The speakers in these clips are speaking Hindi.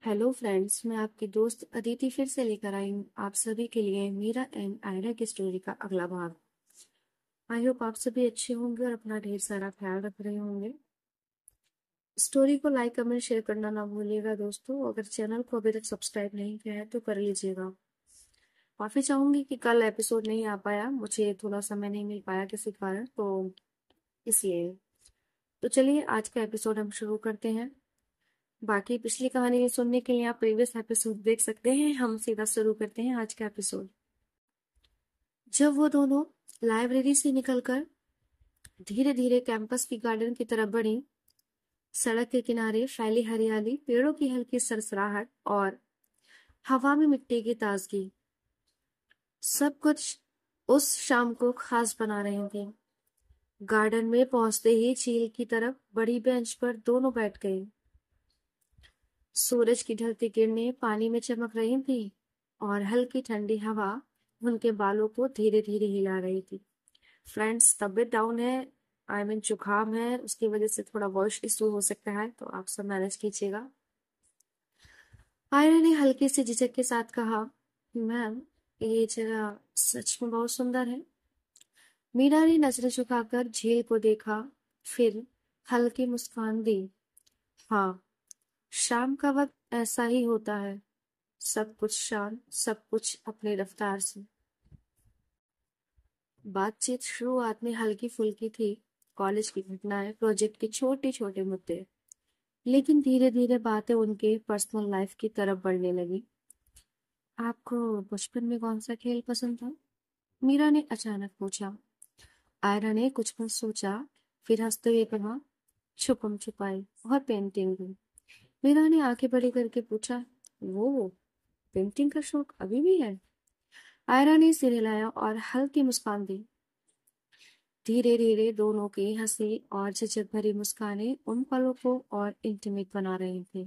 हेलो फ्रेंड्स, मैं आपकी दोस्त अदिति फिर से लेकर आई हूँ आप सभी के लिए मीरा एंड आयरा की स्टोरी का अगला भाग। आई होप आप सभी अच्छे होंगे और अपना ढेर सारा ख्याल रख रहे होंगे। स्टोरी को लाइक कमेंट शेयर करना ना भूलिएगा दोस्तों। अगर चैनल को अभी तक सब्सक्राइब नहीं किया है तो कर लीजिएगा। माफी चाहूंगी कि कल एपिसोड नहीं आ पाया, मुझे थोड़ा समय नहीं मिल पाया किसी कारण, तो इसलिए। तो चलिए आज का एपिसोड हम शुरू करते हैं। बाकी पिछली कहानी सुनने के लिए आप प्रीवियस एपिसोड देख सकते हैं। हम सीधा शुरू करते हैं आज का एपिसोड। जब वो दोनों लाइब्रेरी से निकलकर धीरे धीरे कैंपस की गार्डन की तरफ बढ़ी, सड़क के किनारे फैली हरियाली, पेड़ों की हल्की सरसराहट और हवा में मिट्टी की ताजगी, सब कुछ उस शाम को खास बना रहे थे। गार्डन में पहुंचते ही झील की तरफ बड़ी बेंच पर दोनों बैठ गए। सूरज की ढलती किरणें पानी में चमक रही थी और हल्की ठंडी हवा उनके बालों को धीरे धीरे हिला रही थी। फ्रेंड्स, तबीयत डाउन है, आई मीन जुकाम है, उसकी वजह से थोड़ा वॉइस इशू हो सकता है, तो आप सब मैनेज कीजिएगा। आयरा ने हल्की सी झिझक के साथ कहा, मैम, ये जगह सच में बहुत सुंदर है। मीरा ने नजरें झुकाकर झील को देखा, फिर हल्की मुस्कान दी। हाँ, शाम का वक्त ऐसा ही होता है, सब कुछ शांत, सब कुछ अपनी रफ्तार से। बातचीत शुरुआत में हल्की फुल्की थी, कॉलेज की घटनाएं, प्रोजेक्ट के छोटे छोटे मुद्दे, लेकिन धीरे धीरे बातें उनके पर्सनल लाइफ की तरफ बढ़ने लगी। आपको बचपन में कौन सा खेल पसंद था? मीरा ने अचानक पूछा। आयरा ने कुछ पल सोचा, फिर हंसते हुए कहा, छुपम छुपाई और पेंटिंग भी। मीरा ने आंखें बड़ी करके पूछा, वो पेंटिंग का शौक अभी भी है? आयरा ने सिर हिलाया और हल्की मुस्कान दी। धीरे धीरे दोनों की हंसी और झिझक भरी मुस्कानें उन पलों को और इंटीमेट बना रही थी।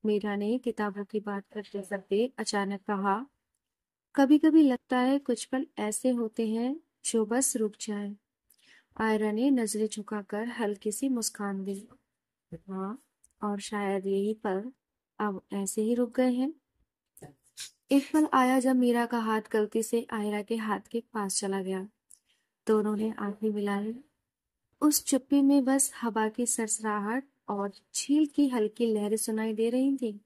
मीरा ने किताबों की बात करते करते अचानक कहा, कभी कभी लगता है कुछ पल ऐसे होते हैं जो बस रुक जाए। आयरा ने नजरें झुकाकर हल्की सी मुस्कान दी। हाँ, और शायद यही पल अब ऐसे ही रुक गए हैं। एक पल आया जब मीरा का हाथ गलती से आयरा के हाथ के पास चला गया। दोनों ने आंखें मिलाई। उस चुप्पी में बस हवा की सरसराहट और झील की हल्की लहरें सुनाई दे रही थी।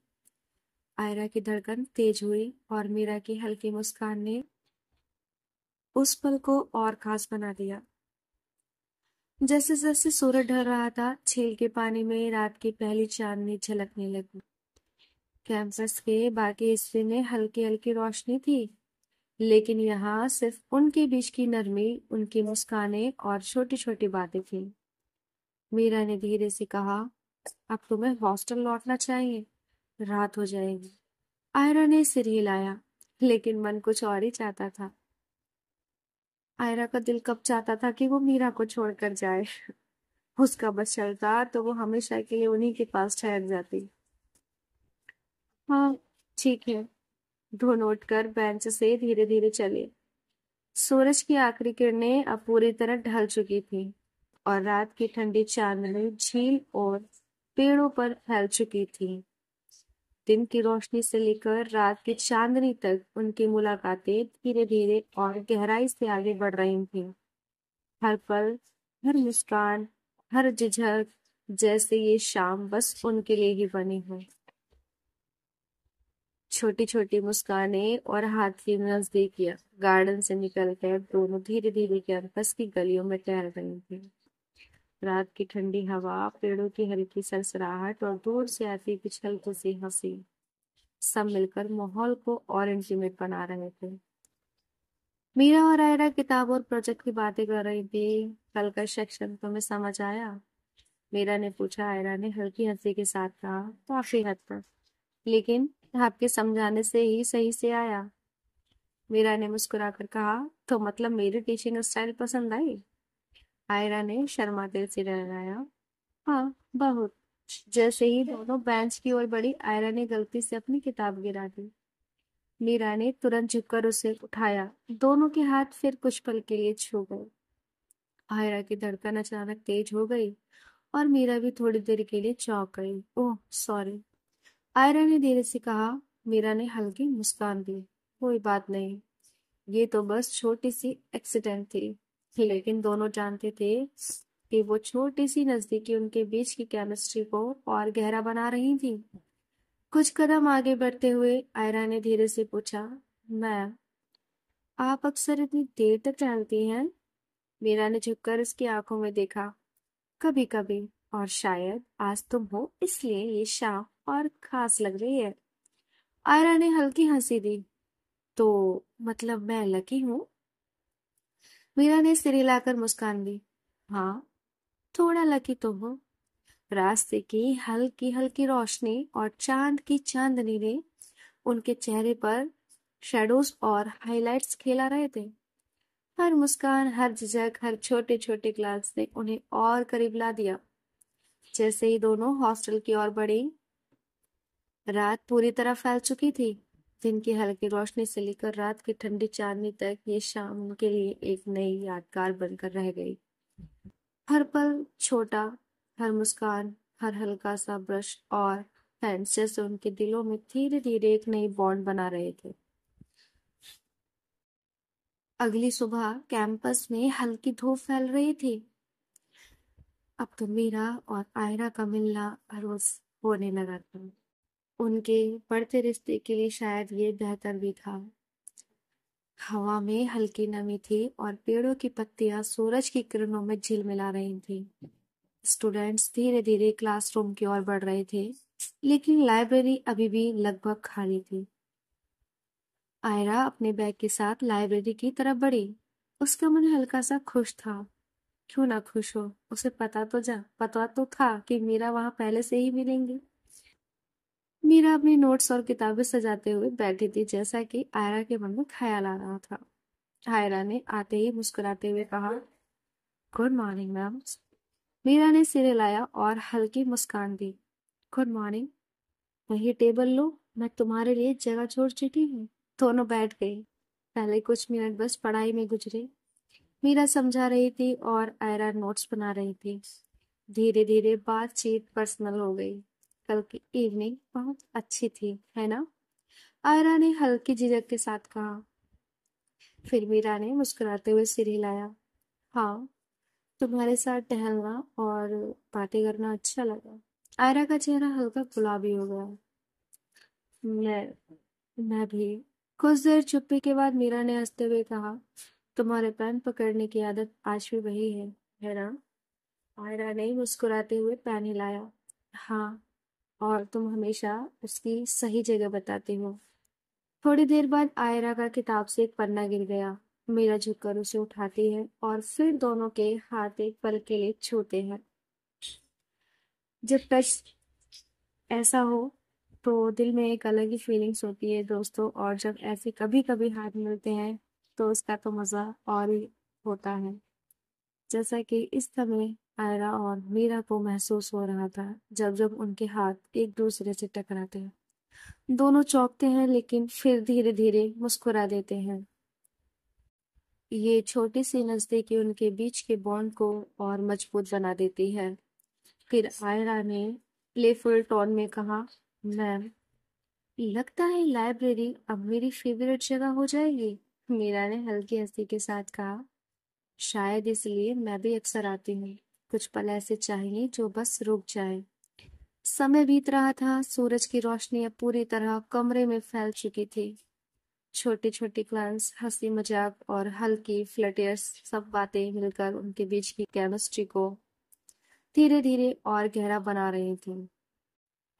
आयरा की धड़कन तेज हुई और मीरा की हल्की मुस्कान ने उस पल को और खास बना दिया। जैसे जैसे सूरज ढल रहा था, झील के पानी में रात की पहली चांदनी झलकने लगी। कैंपस के बाकी हिस्से में हल्की हल्की रोशनी थी, लेकिन यहाँ सिर्फ उनके बीच की नरमी, उनकी मुस्कानें और छोटी छोटी बातें थी। मीरा ने धीरे से कहा, अब तुम्हें हॉस्टल लौटना चाहिए, रात हो जाएगी। आयरा ने सिर हिलाया, लेकिन मन कुछ और ही चाहता था। आयरा का दिल कब चाहता था कि वो मीरा को छोड़कर जाए। उसका बस चलता तो वो हमेशा के लिए उन्हीं के पास ठहर जाती। हाँ, ठीक है। दोनों उठकर बेंच से धीरे धीरे चले। सूरज की आखिरी किरणें अब पूरी तरह ढल चुकी थी और रात की ठंडी चांदनी झील और पेड़ों पर फैल चुकी थी। दिन की रोशनी से लेकर रात की चांदनी तक उनकी मुलाकातें धीरे धीरे और गहराई से आगे बढ़ रही थीं। हर पल, हर मुस्कान, हर झिझक, जैसे ये शाम बस उनके लिए ही बनी हो। छोटी छोटी मुस्कानें और हाथ की नजदीकियां, गार्डन से निकलकर दोनों धीरे धीरे कैंपस की गलियों में टहल रही थी। रात की ठंडी हवा, पेड़ों की हल्की सरसराहट और दूर से आती कुछ हल्की सी हंसी, सब मिलकर माहौल को और इंटीमेट बना रहे थे। मीरा और आयरा किताब और प्रोजेक्ट की बातें कर रही थी। कल का सेक्शन तुम्हें समझ आया? मीरा ने पूछा। आयरा ने हल्की हंसी के साथ कहा, काफी हद तक, लेकिन आपके समझाने से ही सही से आया। मीरा ने मुस्कुराकर कहा, तो मतलब मेरी टीचिंग स्टाइल पसंद आई? आयरा ने शर्माते से लगाया, हाँ, बहुत। जैसे ही दोनों बेंच की ओर बढ़ी, आयरा ने गलती से अपनी किताब गिरा दी। मीरा ने तुरंत झुककर उसे उठाया। दोनों के हाथ फिर कुछ पल के लिए छू गए। आयरा की धड़कन अचानक तेज हो गई और मीरा भी थोड़ी देर के लिए चौंक गई। ओह, सॉरी। आयरा ने धीरे से कहा। मीरा ने हल्की मुस्कान दी। कोई बात नहीं, ये तो बस छोटी सी एक्सीडेंट थी। लेकिन दोनों जानते थे कि वो छोटी सी नजदीकी उनके बीच की केमिस्ट्री को और गहरा बना रही थी। कुछ कदम आगे बढ़ते हुए आयरा ने धीरे से पूछा, मैम, आप अक्सर इतनी देर तक टहलती हैं? मीरा ने झुककर उसकी आंखों में देखा। कभी कभी, और शायद आज तुम हो इसलिए ये शाम और खास लग रही है। आयरा ने हल्की हंसी दी। तो मतलब मैं लकी हूँ? मीरा ने सिर हिलाकर मुस्कान दी। हाँ, थोड़ा लकी तो हो। रास्ते की हल्की हल्की रोशनी और चांद की चांदनी ने उनके चेहरे पर शेडोज और हाइलाइट्स खेला रहे थे। हर मुस्कान, हर झिझक, हर छोटे छोटे ग्लांस ने उन्हें और करीब ला दिया। जैसे ही दोनों हॉस्टल की ओर बढ़ी, रात पूरी तरह फैल चुकी थी। दिन की हल्की रोशनी से लेकर रात की ठंडी चांदनी तक ये शाम उनके लिए एक नई यादगार बनकर रह गई। हर पल छोटा, हर मुस्कान, हर हल्का सा ब्रश और पेंस जैसे उनके दिलों में धीरे धीरे एक नई बॉन्ड बना रहे थे। अगली सुबह कैंपस में हल्की धूप फैल रही थी। अब तो मीरा और आयरा का मिलना रोज होने लगा था। उनके बढ़ते रिश्ते के लिए शायद ये बेहतर भी था। हवा में हल्की नमी थी और पेड़ों की पत्तियां सूरज की किरणों में झिलमिला रही थी। स्टूडेंट्स धीरे धीरे क्लासरूम की ओर बढ़ रहे थे, लेकिन लाइब्रेरी अभी भी लगभग खाली थी। आयरा अपने बैग के साथ लाइब्रेरी की तरफ बढ़ी। उसका मन हल्का सा खुश था। क्यों ना खुश हो, उसे पता तो था कि मीरा वहां पहले से ही मिलेंगी। मीरा अपनी नोट्स और किताबें सजाते हुए बैठी थी, जैसा कि आयरा के मन में ख्याल आ रहा था। आयरा ने आते ही मुस्कुराते हुए कहा, गुड मॉर्निंग मैम। मीरा ने सिर हिलाया और हल्की मुस्कान दी। Good morning. वही टेबल लो, मैं तुम्हारे लिए जगह छोड़ चुकी हूँ। दोनों बैठ गई। पहले कुछ मिनट बस पढ़ाई में गुजरे। मीरा समझा रही थी और आयरा नोट्स बना रही थी। धीरे धीरे बातचीत पर्सनल हो गई। कल की इवनिंग बहुत अच्छी थी, है ना? आयरा ने हल्की झिझक के साथ कहा। फिर मीरा ने मुस्कुराते हुए सिर हिलाया। हाँ, तुम्हारे साथ टहलना और बातें करना अच्छा लगा। आयरा का चेहरा हल्का गुलाबी हो गया। मैं भी। कुछ देर चुप्पी के बाद मीरा ने हंसते हुए कहा, तुम्हारे पेन पकड़ने की आदत आज भी वही है ना? आयरा ने मुस्कुराते हुए पेन हिलाया। हाँ, और तुम हमेशा उसकी सही जगह बताती हो। थोड़ी देर बाद आयरा का किताब से एक पन्ना गिर गया। मीरा झुककर उसे उठाती है और फिर दोनों के हाथ एक पल के लिए छूते हैं। जब टच ऐसा हो तो दिल में एक अलग ही फीलिंग्स होती है दोस्तों, और जब ऐसे कभी कभी हाथ मिलते हैं तो उसका तो मजा और ही होता है। जैसा कि इस समय आयरा और मीरा को महसूस हो रहा था जब जब उनके हाथ एक दूसरे से टकराते हैं। दोनों चौंकते हैं लेकिन फिर धीरे धीरे मुस्कुरा देते हैं। ये छोटी सी नजदीकी उनके बीच के बॉन्ड को और मजबूत बना देती है। फिर आयरा ने प्लेफुल टोन में कहा, मैम, लगता है लाइब्रेरी अब मेरी फेवरेट जगह हो जाएगी। मीरा ने हल्की हंसी के साथ कहा, शायद इसलिए मैं भी अक्सर आती हूँ। कुछ पल ऐसे चाहिए जो बस रुक जाए। समय बीत रहा था। सूरज की रोशनी अब पूरी तरह कमरे में फैल चुकी थी। छोटी छोटी क्लास, हंसी मजाक और हल्की फ्लर्टियर्स, सब बातें मिलकर उनके बीच की केमिस्ट्री को धीरे धीरे और गहरा बना रही थी।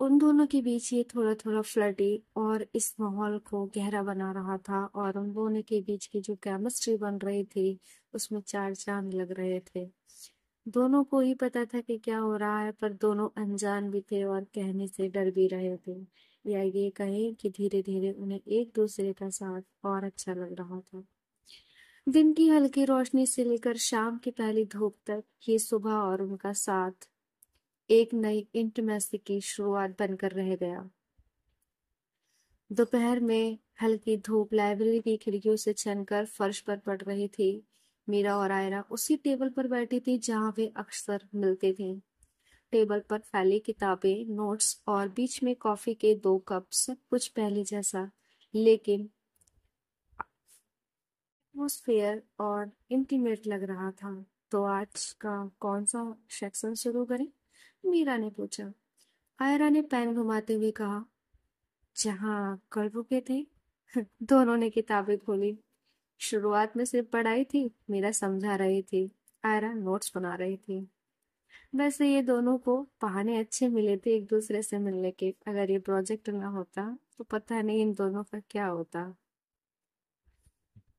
उन दोनों के बीच ये थोड़ा थोड़ा फ्लर्टी और इस माहौल को गहरा बना रहा था, और उन दोनों के बीच की जो केमिस्ट्री बन रही थी उसमें चार चांद लग रहे थे। दोनों को ही पता था कि क्या हो रहा है, पर दोनों अनजान भी थे और कहने से डर भी रहे थे, या ये कहें कि धीरे धीरे उन्हें एक दूसरे का साथ और अच्छा लग रहा था। दिन की हल्की रोशनी से लेकर शाम की पहली धूप तक ये सुबह और उनका साथ एक नई इंटीमेसी की शुरुआत बनकर रह गया। दोपहर में हल्की धूप लाइब्रेरी की खिड़कियों से छनकर फर्श पर पड़ रही थी। मीरा और आयरा उसी टेबल पर बैठी थी जहां वे अक्सर मिलते थे। टेबल पर फैली किताबें, नोट्स और बीच में कॉफी के 2 कप, सब कुछ पहले जैसा, लेकिन एटमॉस्फेयर और इंटीमेट लग रहा था। तो आज का कौन सा सेक्शन शुरू करें? मीरा ने पूछा। आयरा ने पेन घुमाते हुए कहा, जहाँ कल रुके थे। दोनों ने किताबें खोली। शुरुआत में सिर्फ पढ़ाई थी, मीरा समझा रही थी, आयरा नोट्स बना रही थी। वैसे ये दोनों को बहाने अच्छे मिले थे एक दूसरे से मिलने के। अगर ये प्रोजेक्ट ना होता तो पता नहीं इन दोनों का क्या होता।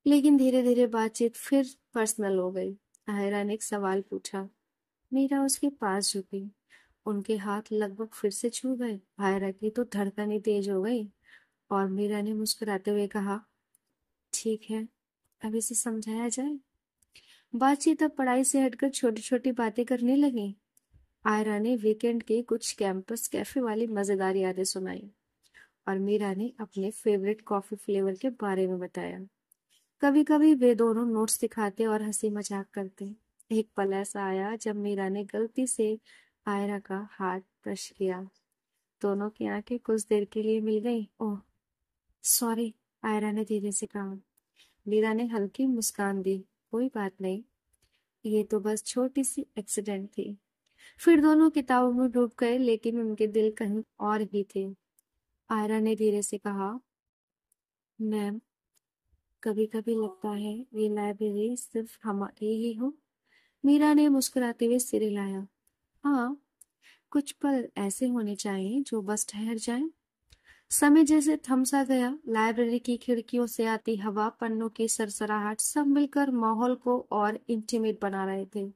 लेकिन धीरे धीरे बातचीत फिर पर्सनल हो गई। आयरा ने एक सवाल पूछा। मीरा उसके पास झुकी। उनके हाथ लगभग फिर से छू गए। आयरा की तो धड़कनें तेज हो गई और मीरा ने मुस्कुराते हुए कहा, ठीक है, अब इसे समझाया जाए। बातचीत अब पढ़ाई से हटकर छोटी छोटी बातें करने लगी। आयरा ने वीकेंड की कुछ कैंपस कैफे वाली मजेदार यादें सुनाई और मीरा ने अपने फेवरेट कॉफी फ्लेवर के बारे में बताया। कभी कभी वे दोनों नोट्स दिखाते और हंसी मजाक करते। एक पल ऐसा आया जब मीरा ने गलती से आयरा का हाथ ब्रश किया। दोनों की आंखें कुछ देर के लिए मिल गई। ओह सॉरी, आयरा ने धीरे से कहा। मीरा ने हल्की मुस्कान दी। कोई बात नहीं, ये तो बस छोटी सी एक्सीडेंट थी। फिर दोनों किताबों में डूब गए, लेकिन उनके दिल कहीं और ही थे। आयरा ने धीरे से कहा, मैम, कभी कभी लगता है ये लाइब्रेरी सिर्फ हमारी ही हो। मीरा ने मुस्कुराते हुए सिर हिलाया। हाँ, कुछ पल ऐसे होने चाहिए जो बस ठहर जाएं। समय जैसे थम सा गया। लाइब्रेरी की खिड़कियों से आती हवा, पन्नों की सरसराहट, सब मिलकर माहौल को और इंटीमेट बना रहे थे।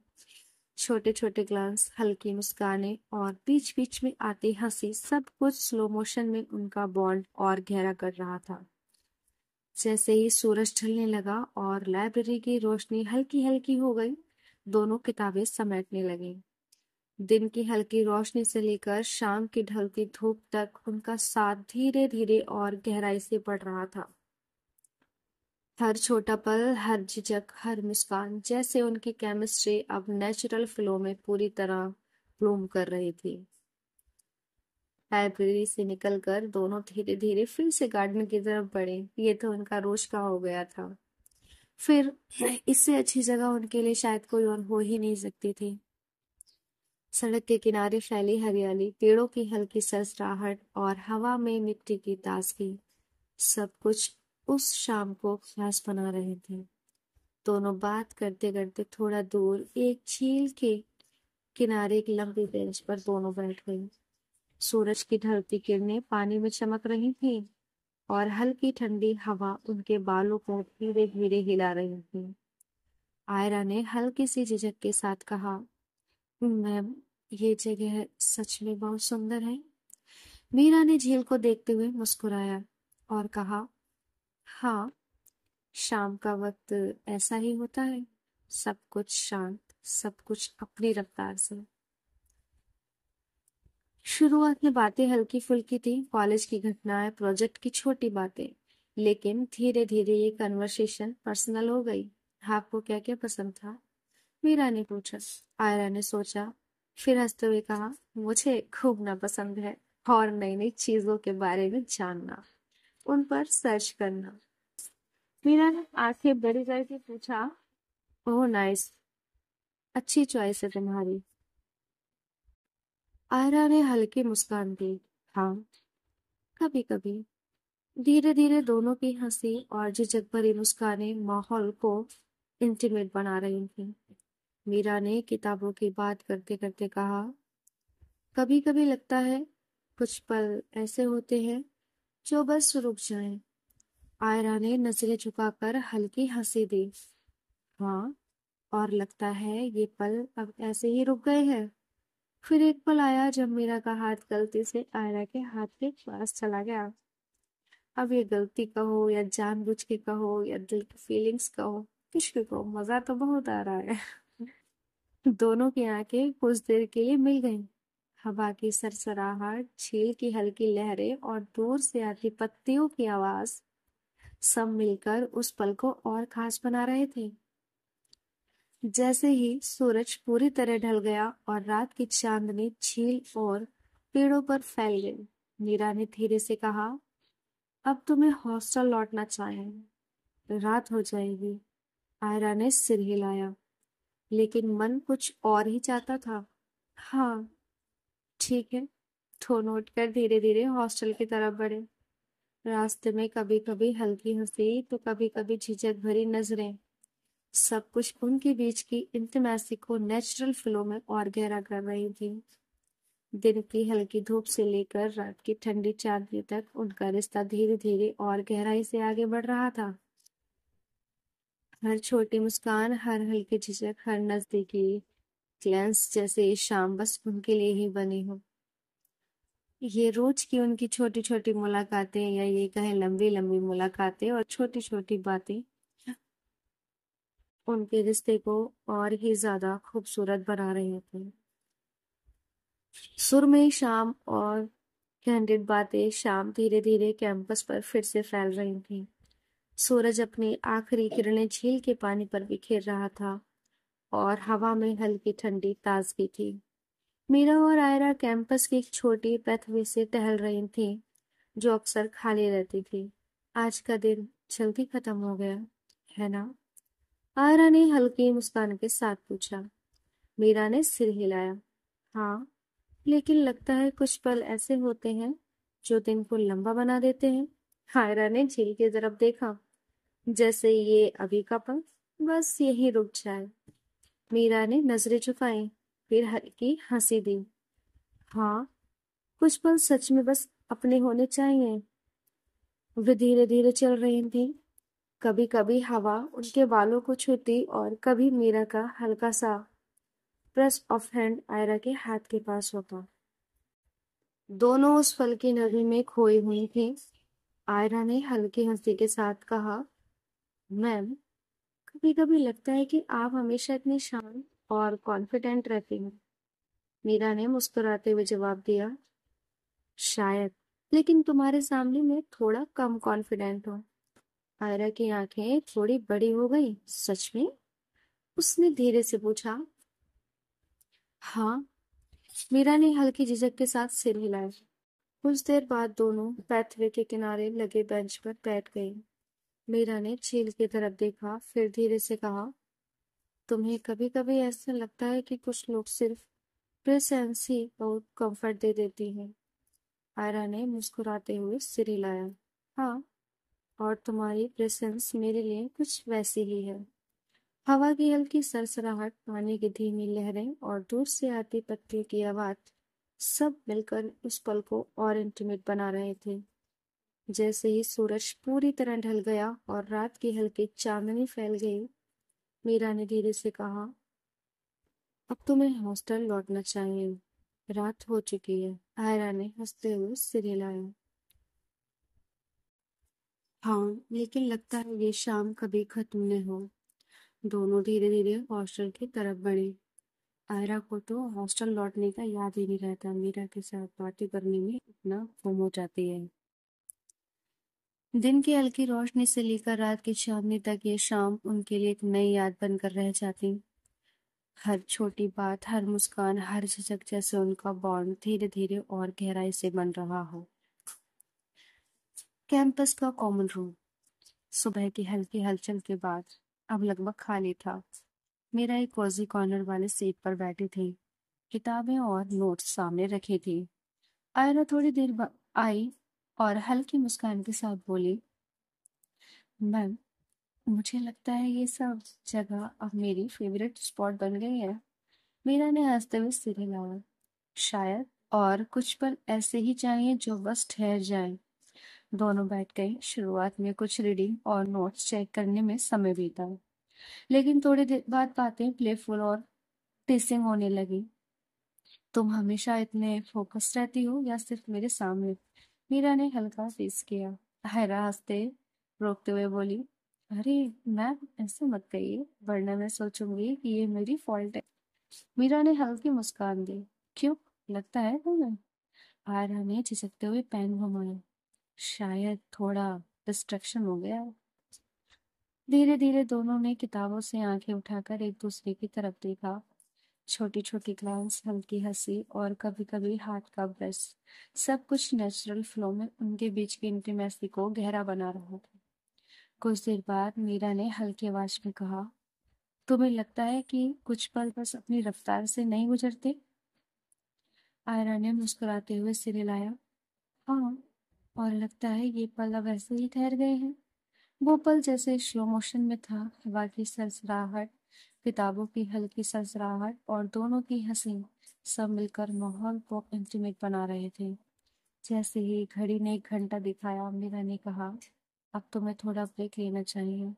छोटे छोटे ग्लांस, हल्की मुस्कानें और बीच बीच में आती हंसी, सब कुछ स्लो मोशन में उनका बॉन्ड और गहरा कर रहा था। जैसे ही सूरज ढलने लगा और लाइब्रेरी की रोशनी हल्की हल्की हो गई, दोनों किताबें समेटने लगी। दिन की हल्की रोशनी से लेकर शाम की ढलती धूप तक उनका साथ धीरे धीरे और गहराई से बढ़ रहा था। हर छोटा पल, हर झिझक, हर मुस्कान, जैसे उनकी केमिस्ट्री अब नेचुरल फ्लो में पूरी तरह ब्लूम कर रही थी। लाइब्रेरी से निकलकर दोनों धीरे धीरे फिर से गार्डन की तरफ बढ़े। ये तो उनका रोज का हो गया था। फिर इससे अच्छी जगह उनके लिए शायद कोई और हो ही नहीं सकती थी। सड़क के किनारे फैली हरियाली, पेड़ों की हल्की सरसराहट और हवा में मिट्टी की ताजगी, सब कुछ उस शाम को खास बना रहे थे। दोनों बात करते करते थोड़ा दूर एक झील के किनारे एक लंबी बेंच पर दोनों बैठ गए। सूरज की ढलती किरणें पानी में चमक रही थी और हल्की ठंडी हवा उनके बालों को धीरे धीरे हिला रही थी। आयरा ने हल्की सी झिझक के साथ कहा, मैम, ये जगह सच में बहुत सुंदर है। मीरा ने झील को देखते हुए मुस्कुराया और कहा, हाँ, शाम का वक्त ऐसा ही होता है, सब कुछ शांत, सब कुछ अपनी रफ्तार से। शुरुआत में बातें हल्की फुल्की थी, कॉलेज की घटनाएं, प्रोजेक्ट की छोटी बातें, लेकिन धीरे धीरे ये कन्वर्सेशन पर्सनल हो गई। आपको क्या क्या पसंद था? मीरा ने पूछा। आयरा ने सोचा, फिर हंसते हुए कहा, मुझे घूमना पसंद है और नई नई चीजों के बारे में जानना, उन पर सर्च करना। मीरा ने आंखें बड़ी करके पूछा, ओह नाइस, अच्छी चॉइस है तुम्हारी। आयरा ने हल्की मुस्कान दी। हाँ, कभी कभी। धीरे धीरे दोनों की हंसी और झिझक भरी मुस्कानें माहौल को इंटीमेट बना रही थी। मीरा ने किताबों की बात करते करते कहा, कभी कभी लगता है कुछ पल ऐसे होते हैं जो बस रुक जाएं। आयरा ने नजरें झुकाकर हल्की हंसी दी। हाँ, और लगता है ये पल अब ऐसे ही रुक गए हैं। फिर एक पल आया जब मीरा का हाथ गलती से आयरा के हाथ के पास चला गया। अब ये गलती कहो या जानबूझ के कहो या दिल की फीलिंग्स कहो, कुछ भी कहो, मजा तो बहुत आ रहा है। दोनों की आंखें कुछ देर के लिए मिल गईं। हवा की सरसराहट, झील की हल्की लहरें और दूर से आती पत्तियों की आवाज, सब मिलकर उस पल को और खास बना रहे थे। जैसे ही सूरज पूरी तरह ढल गया और रात की चांदनी झील और पेड़ों पर फैल गई, मीरा ने धीरे से कहा, अब तुम्हें हॉस्टल लौटना चाहिए, रात हो जाएगी। आयरा ने सिर हिलाया, लेकिन मन कुछ और ही चाहता था। हाँ, ठीक है। दोनों उठकर धीरे धीरे हॉस्टल की तरफ बढ़े। रास्ते में कभी कभी हल्की हंसी तो कभी कभी झिझक भरी नजरें, सब कुछ उनके बीच की इंटीमेसी को नेचुरल फ्लो में और गहरा कर रही थी। दिन की हल्की धूप से लेकर रात की ठंडी चांदनी तक उनका रिश्ता धीरे धीरे और गहराई से आगे बढ़ रहा था। हर छोटी मुस्कान, हर हल्की झिझक, हर नजदीकी ग्लेंस, जैसे ये शाम बस उनके लिए ही बनी हो। ये रोज की उनकी छोटी छोटी मुलाकातें, या ये कहें लंबी लंबी मुलाकातें और छोटी छोटी बातें, उनके रिश्ते को और ही ज्यादा खूबसूरत बना रही थी। सुरमई शाम और कैंडिड बातें शाम धीरे धीरे कैंपस पर फिर से फैल रही थीं। सूरज अपनी आखिरी किरणें झील के पानी पर बिखेर रहा था और हवा में हल्की ठंडी ताजगी थी। मीरा और आयरा कैंपस की एक छोटी पैथवे से टहल रही थीं, जो अक्सर खाली रहती थी। आज का दिन जल्दी खत्म हो गया, है ना? आयरा ने हल्की मुस्कान के साथ पूछा। मीरा ने सिर हिलाया। हाँ, लेकिन लगता है कुछ पल ऐसे होते हैं जो दिन को लंबा बना देते हैं। आयरा ने झील की तरफ देखा, जैसे ये अभी का पल बस यही रुक जाए। मीरा ने नजरें झुकाई, फिर हल्की हंसी दी। हाँ, कुछ पल सच में बस अपने होने चाहिए। वे धीरे धीरे चल रही थी। कभी कभी हवा उनके बालों को छूती और कभी मीरा का हल्का सा प्रेस ऑफ हैंड आयरा के हाथ के पास होता। दोनों उस पल की नगरी में खोई हुई थी। आयरा ने हल्की हंसी के साथ कहा, मैम, कभी कभी लगता है कि आप हमेशा इतनी शांत और कॉन्फिडेंट रहती हैं। मीरा ने मुस्कुराते हुए जवाब दिया, शायद, लेकिन तुम्हारे सामने मैं थोड़ा कम कॉन्फिडेंट हूँ। आयरा की आंखें थोड़ी बड़ी हो गई। सच में? उसने धीरे से पूछा। हाँ, मीरा ने हल्की झिझक के साथ सिर हिलाया। कुछ देर बाद दोनों पैथवे के किनारे लगे बेंच पर बैठ गई। मीरा ने झील की तरफ देखा, फिर धीरे से कहा, तुम्हें कभी कभी ऐसा लगता है कि कुछ लोग सिर्फ प्रेजेंस ही बहुत कंफर्ट दे देती है। आयरा ने मुस्कुराते हुए सिर हिलाया। हाँ, और तुम्हारी प्रेजेंस मेरे लिए कुछ वैसी ही है। हवा की हल्की सरसराहट, पानी की धीमी लहरें और दूर से आती पत्तियों की आवाज, सब मिलकर उस पल को और इंटीमेट बना रहे थे। जैसे ही सूरज पूरी तरह ढल गया और रात की हल्की चांदनी फैल गई, मीरा ने धीरे से कहा, अब तुम्हें हॉस्टल लौटना चाहिए, रात हो चुकी है। आयरा ने हंसते हुए सिर हिलाया। हाँ, लेकिन लगता है ये शाम कभी खत्म न हो। दोनों धीरे धीरे हॉस्टल की तरफ बढ़े। आयरा को तो हॉस्टल लौटने का याद ही नहीं रहता, मीरा के साथ बातें करने में इतना गुम हो जाती है। दिन की हल्की रोशनी से लेकर रात की चांदनी तक ये शाम उनके लिए एक नई याद बनकर रह जाती। हर छोटी बात, हर मुस्कान, हर झिझक, जैसे उनका बॉन्ड धीरे धीरे और गहराई से बन रहा हो। कैंपस का कॉमन रूम सुबह की हल्की हलचल के बाद अब लगभग खाली था। मेरा एक कॉजी कॉर्नर वाले सीट पर बैठी थी, किताबें और नोट्स सामने रखी थी। आयरा थोड़ी देर बाद आई और हल्की मुस्कान के साथ बोली, मैम, मुझे लगता है ये सब जगह अब मेरी फेवरेट स्पॉट बन गई है। मीरा ने हंसते हुए सिर हिलाया। शायद, और कुछ पल ऐसे ही चाहिए जो बस ठहर जाएं। दोनों बैठ गए। शुरुआत में कुछ रीडिंग और नोट्स चेक करने में समय बीता, लेकिन थोड़ी देर बाद बातें प्लेफुल और टीसिंग होने लगी। तुम हमेशा इतने फोकस रहती हो या सिर्फ मेरे सामने? मीरा ने हल्का टीस किया। हैरा हंसते रोकते हुए बोली, अरे मैम, ऐसे मत कहिए, वरना मैं सोचूंगी कि ये मेरी फॉल्ट है। मीरा ने हल्की मुस्कान दी। क्यों, लगता है तुम्हें? आयरा ने झिझकते हुए पैन घुमाया। शायद थोड़ा डिस्ट्रैक्शन हो गया। धीरे धीरे दोनों ने किताबों से आंखें उठाकर एक दूसरे की तरफ देखा। छोटी छोटी ग्लांस, हल्की हंसी और कभी कभी हाथ का ब्रश, सब कुछ नेचुरल फ्लो में उनके बीच की इंटीमेसी को गहरा बना रहा था। कुछ देर बाद मीरा ने हल्की आवाज में कहा, तुम्हें लगता है कि कुछ पल बस अपनी रफ्तार से नहीं गुजरते? आयरा ने मुस्कुराते हुए सिर हिलाया। हाँ, और लगता है ये पल अब ऐसे ही ठहर गए हैं। वो पल जैसे स्लो मोशन में था, हवा की सरसराहट, किताबों की हल्की सरसराहट और दोनों की हंसी, सब मिलकर माहौल को इंटीमेट बना रहे थे। जैसे ही घड़ी ने 1 घंटा दिखाया, मीरा ने कहा, अब तुम्हें थोड़ा ब्रेक लेना चाहिए,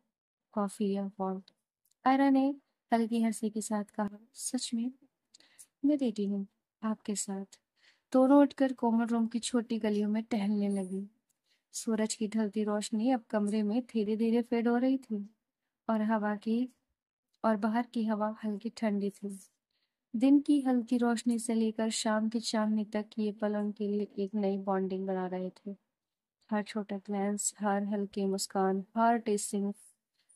कॉफी या वॉक। आयरा ने हल्की हंसी के साथ कहा, सच में? मैं रेडी हूँ, आपके साथ। दोनों उठकर कोमल रूम की छोटी गलियों में टहलने लगी। सूरज की ढलती रोशनी अब कमरे में धीरे धीरे फेड हो रही थी और हवा की और बाहर की हवा हल्की ठंडी थी। दिन की हल्की रोशनी से लेकर शाम की चांदनी तक ये पल उनके लिए एक नई बॉन्डिंग बना रहे थे। हर छोटा ग्लैंस, हर हल्की मुस्कान, हर टेस्टिंग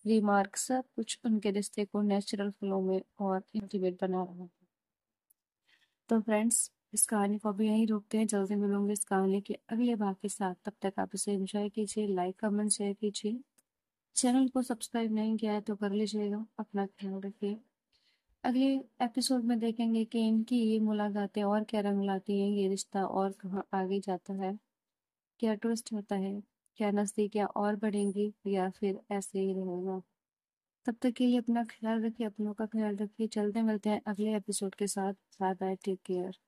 रिमार्क, सब कुछ उनके रिश्ते को नेचुरल फ्लो में और इंटीमेट बना रहा था। तो फ्रेंड्स, इस कहानी को अभी यहीं रोकते हैं। जल्दी मिलूंगी इस कहानी के अगले भाग के साथ। तब तक आप इसे एंजॉय कीजिए, लाइक कमेंट शेयर कीजिए। चैनल को सब्सक्राइब नहीं किया है तो कर लीजिएगा। अपना ख्याल रखिए। अगले एपिसोड में देखेंगे कि इनकी ये मुलाकातें और क्या रंग लाती हैं, ये रिश्ता और कहाँ आगे जाता है, क्या ट्विस्ट होता है, क्या नजदीकियां और बढ़ेंगी या फिर ऐसे ही रहेगा। तब तक के लिए अपना ख्याल रखिए, अपनों का ख्याल रखिए। चलते मिलते हैं अगले एपिसोड के साथ। Bye bye, take care.